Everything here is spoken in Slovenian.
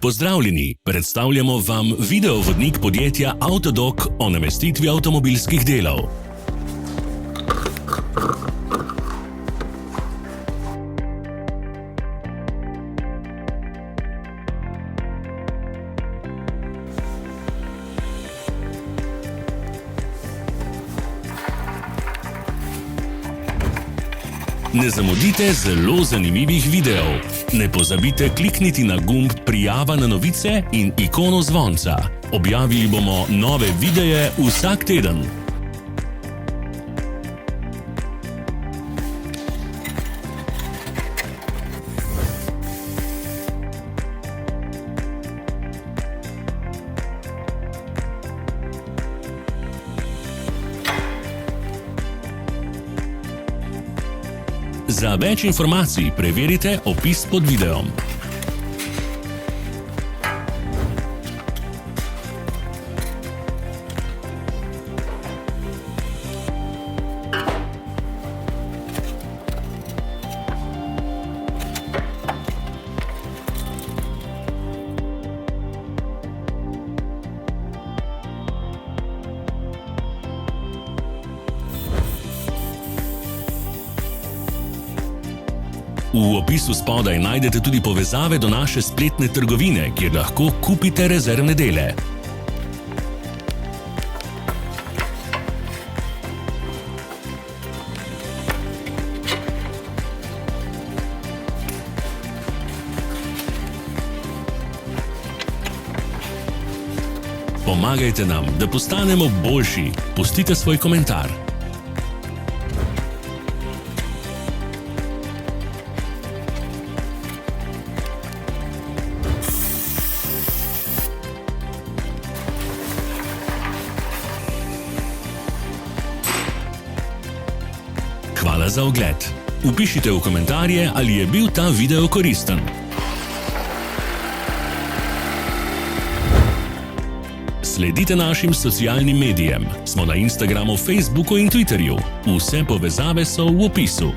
Pozdravljeni, predstavljamo vam videovodnik podjetja Avtodok o namestitvi avtomobilskih delov. Ne zamudite zelo zanimivih videov. Ne pozabite klikniti na gumb Prijava na novice in ikono zvonca. Objavili bomo nove videe vsak teden. Za več informacij preverite opis pod videom. V opisu spodaj najdete tudi povezave do naše spletne trgovine, kjer lahko kupite rezervne dele. Pomagajte nam, da postanemo boljši. Pustite svoj komentar. Hvala za ogled. Vpišite v komentarje, ali je bil ta video koristen. Sledite našim socialnim medijem. Smo na Instagramu, Facebooku in Twitterju. Vse povezave so v opisu.